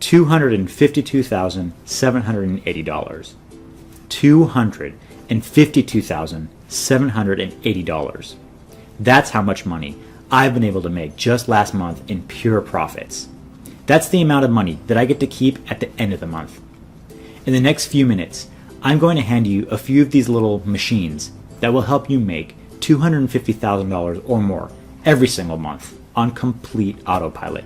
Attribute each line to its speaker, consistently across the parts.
Speaker 1: $252,780. $252,780. That's how much money I've been able to make just last month in pure profits. That's the amount of money that I get to keep at the end of the month. In the next few minutes, I'm going to hand you a few of these little machines that will help you make $250,000 or more every single month on complete autopilot.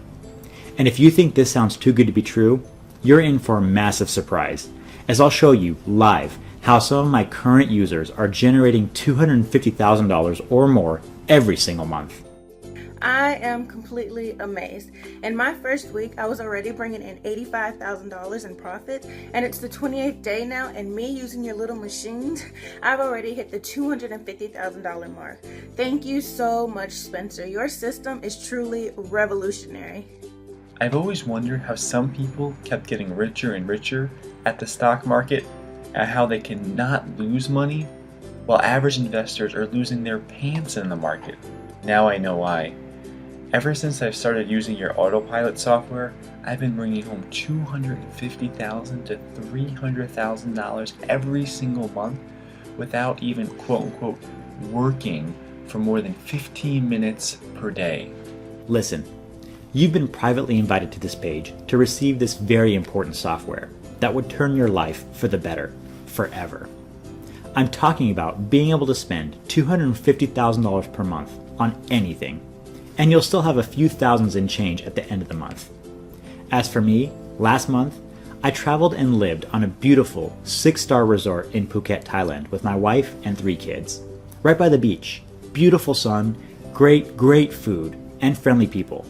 Speaker 1: And if you think this sounds too good to be true, you're in for a massive surprise, as I'll show you live how some of my current users are generating $250,000 or more every single month.
Speaker 2: I am completely amazed. In my first week, I was already bringing in $85,000 in profit, and it's the 28th day now, and me using your little machines, I've already hit the $250,000 mark. Thank you so much, Spencer. Your system is truly revolutionary.
Speaker 3: I've always wondered how some people kept getting richer and richer at the stock market and how they cannot lose money while average investors are losing their pants in the market. Now I know why. Ever since I've started using your autopilot software, I've been bringing home $250,000 to $300,000 every single month without even quote-unquote working for more than 15 minutes per day.
Speaker 1: Listen, you've been privately invited to this page to receive this very important software that would turn your life for the better, forever. I'm talking about being able to spend $250,000 per month on anything, and you'll still have a few thousands in change at the end of the month. As for me, last month, I traveled and lived on a beautiful 6-star resort in Phuket, Thailand with my wife and 3 kids, right by the beach. Beautiful sun, great food, and friendly people.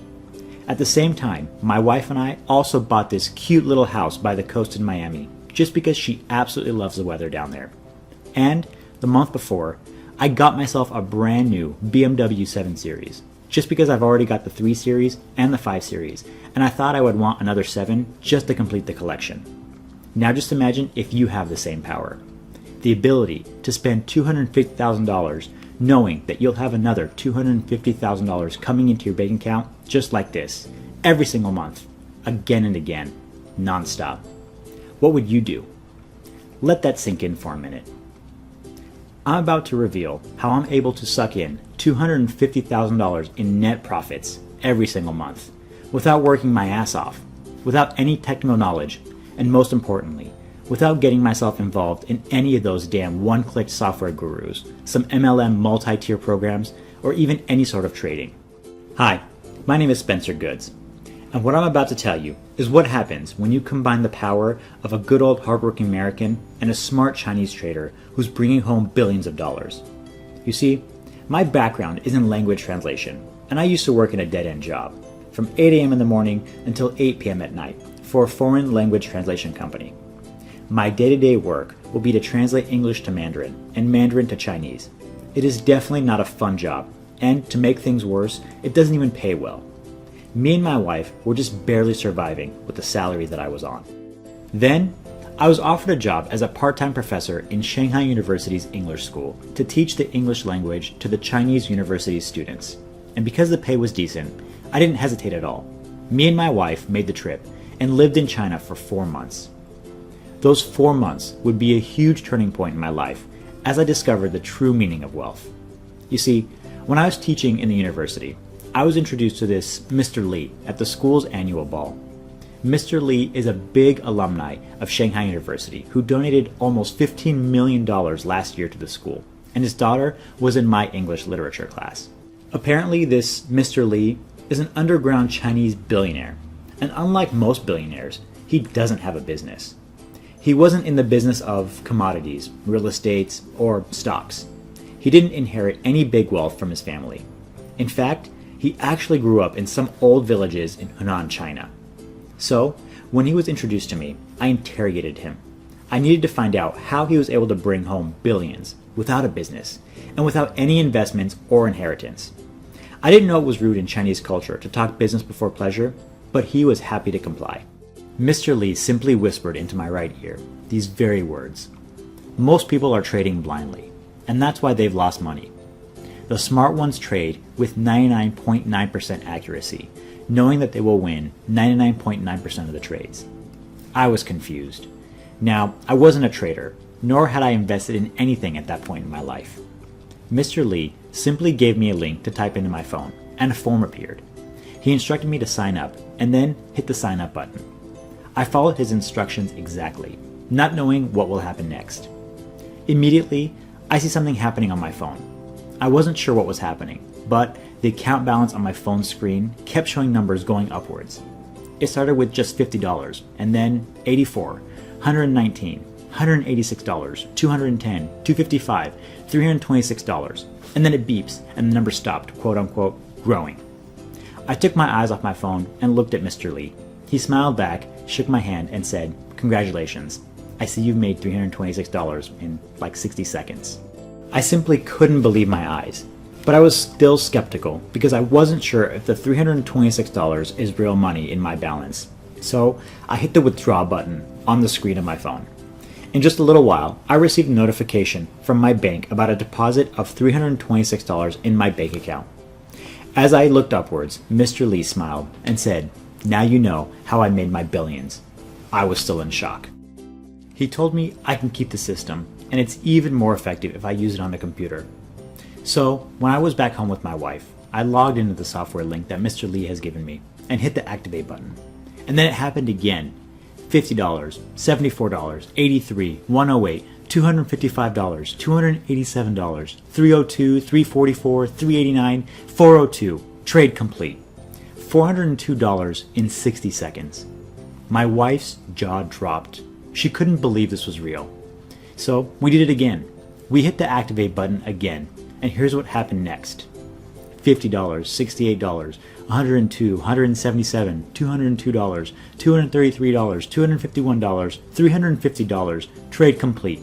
Speaker 1: At the same time, my wife and I also bought this cute little house by the coast in Miami, just because she absolutely loves the weather down there. And the month before, I got myself a brand new BMW 7 Series, just because I've already got the 3 Series and the 5 Series, and I thought I would want another 7 just to complete the collection. Now just imagine if you have the same power. The ability to spend $250,000 knowing that you'll have another $250,000 coming into your bank account just like this, every single month, again and again, non-stop. What would you do? Let that sink in for a minute. I'm about to reveal how I'm able to suck in $250,000 in net profits every single month, without working my ass off, without any technical knowledge, and most importantly, without getting myself involved in any of those damn one-click software gurus, some MLM multi-tier programs, or even any sort of trading. Hi, my name is Spencer Goods, and what I'm about to tell you is what happens when you combine the power of a good old hardworking American and a smart Chinese trader who's bringing home billions of dollars. You see, my background is in language translation, and I used to work in a dead-end job, from 8 a.m. in the morning until 8 p.m. at night, for a foreign language translation company. My day-to-day work will be to translate English to Mandarin and Mandarin to Chinese. It is definitely not a fun job, and to make things worse, it doesn't even pay well. Me and my wife were just barely surviving with the salary that I was on. Then, I was offered a job as a part-time professor in Shanghai University's English school to teach the English language to the Chinese university students. And because the pay was decent, I didn't hesitate at all. Me and my wife made the trip and lived in China for 4 months. Those 4 months would be a huge turning point in my life as I discovered the true meaning of wealth. You see, when I was teaching in the university, I was introduced to this Mr. Lee at the school's annual ball. Mr. Lee is a big alumni of Shanghai University who donated almost $15 million last year to the school, and his daughter was in my English literature class. Apparently, this Mr. Lee is an underground Chinese billionaire, and unlike most billionaires, he doesn't have a business. He wasn't in the business of commodities, real estate, or stocks. He didn't inherit any big wealth from his family. In fact, he actually grew up in some old villages in Hunan, China. So, when he was introduced to me, I interrogated him. I needed to find out how he was able to bring home billions without a business and without any investments or inheritance. I didn't know it was rude in Chinese culture to talk business before pleasure, but he was happy to comply. Mr. Lee simply whispered into my right ear these very words. Most people are trading blindly, and that's why they've lost money. The smart ones trade with 99.9% accuracy, knowing that they will win 99.9% of the trades. I was confused. Now, I wasn't a trader, nor had I invested in anything at that point in my life. Mr. Lee simply gave me a link to type into my phone, and a form appeared. He instructed me to sign up, and then hit the sign up button. I followed his instructions exactly, not knowing what will happen next. Immediately, I see something happening on my phone. I wasn't sure what was happening, but the account balance on my phone screen kept showing numbers going upwards. It started with just $50, and then $84, $119, $186, $210, $255, $326, and then it beeps and the number stopped, quote unquote, growing. I took my eyes off my phone and looked at Mr. Lee. He smiled back, shook my hand, and said, "Congratulations. I see you've made $326 in like 60 seconds." I simply couldn't believe my eyes, but I was still skeptical because I wasn't sure if the $326 is real money in my balance. So I hit the withdraw button on the screen of my phone. In just a little while, I received a notification from my bank about a deposit of $326 in my bank account. As I looked upwards, Mr. Lee smiled and said, "Now you know how I made my billions." I was still in shock. He told me I can keep the system, and it's even more effective if I use it on the computer. So, when I was back home with my wife, I logged into the software link that Mr. Lee has given me and hit the activate button. And then it happened again. $50, $74, $83, $108, $255, $287, $302, $344, $389, $402. Trade complete. $402 in 60 seconds. My wife's jaw dropped. She couldn't believe this was real. So we did it again. We hit the activate button again, and here's what happened next. $50, $68, $102, $177, $202, $233, $251, $350, trade complete.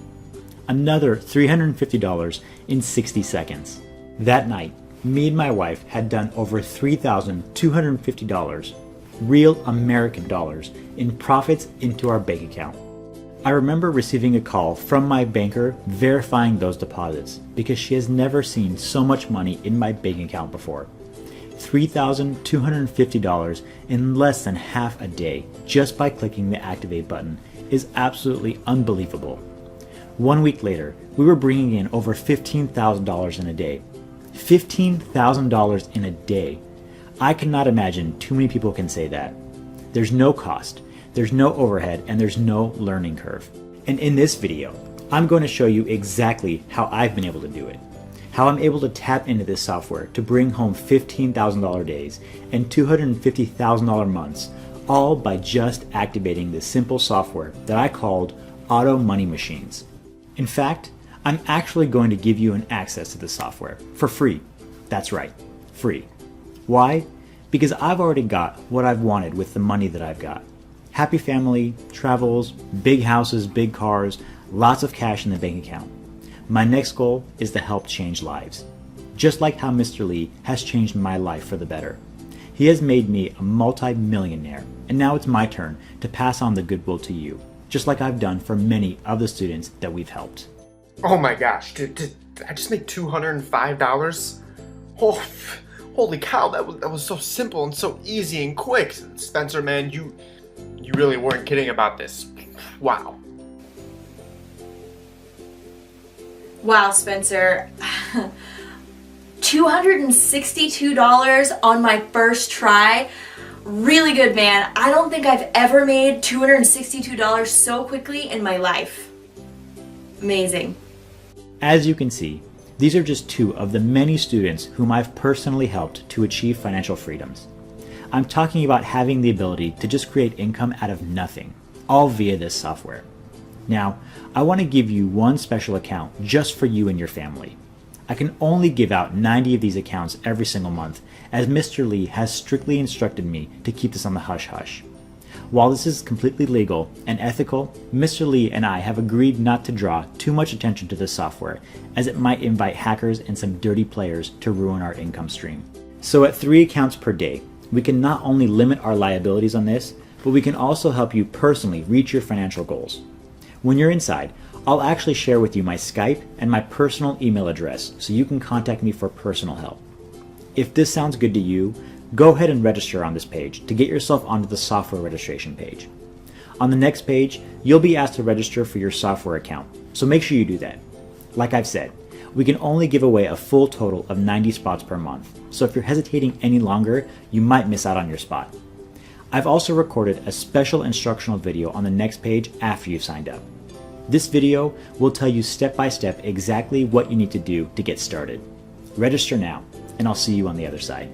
Speaker 1: Another $350 in 60 seconds. That night, me and my wife had done over $3,250, real American dollars, in profits into our bank account. I remember receiving a call from my banker verifying those deposits because she has never seen so much money in my bank account before. $3,250 in less than half a day just by clicking the activate button is absolutely unbelievable. 1 week later, we were bringing in over $15,000 in a day. $15,000 in a day. I cannot imagine too many people can say that. There's no cost. There's no overhead, and there's no learning curve. And in this video, I'm going to show you exactly how I've been able to do it. How I'm able to tap into this software to bring home $15,000 days and $250,000 months, all by just activating this simple software that I called Auto Money Machines. In fact, I'm actually going to give you an access to the software for free. That's right, free. Why? Because I've already got what I've wanted with the money that I've got. Happy family, travels, big houses, big cars, lots of cash in the bank account. My next goal is to help change lives. Just like how Mr. Lee has changed my life for the better. He has made me a multi-millionaire, and now it's my turn to pass on the goodwill to you, just like I've done for many of the students that we've helped.
Speaker 4: Oh my gosh, did I just make $205? Oh, holy cow, that was so simple and so easy and quick. Spencer, man, you really weren't kidding about this. Wow.
Speaker 5: Wow, Spencer. $262 on my first try. Really good, man. I don't think I've ever made $262 so quickly in my life. Amazing.
Speaker 1: As you can see, these are just two of the many students whom I've personally helped to achieve financial freedoms. I'm talking about having the ability to just create income out of nothing, all via this software. Now, I want to give you one special account just for you and your family. I can only give out 90 of these accounts every single month, as Mr. Lee has strictly instructed me to keep this on the hush-hush. While this is completely legal and ethical, Mr. Lee and I have agreed not to draw too much attention to this software, as it might invite hackers and some dirty players to ruin our income stream. So at 3 accounts per day, we can not only limit our liabilities on this, but we can also help you personally reach your financial goals. When you're inside, I'll actually share with you my Skype and my personal email address so you can contact me for personal help. If this sounds good to you, Go ahead and register on this page to get yourself onto the software registration page. On the next page, you'll be asked to register for your software account, so make sure you do that. Like I've said, we can only give away a full total of 90 spots per month, so if you're hesitating any longer, you might miss out on your spot. I've also recorded a special instructional video on the next page after you've signed up. This video will tell you step by step exactly what you need to do to get started. Register now, and I'll see you on the other side.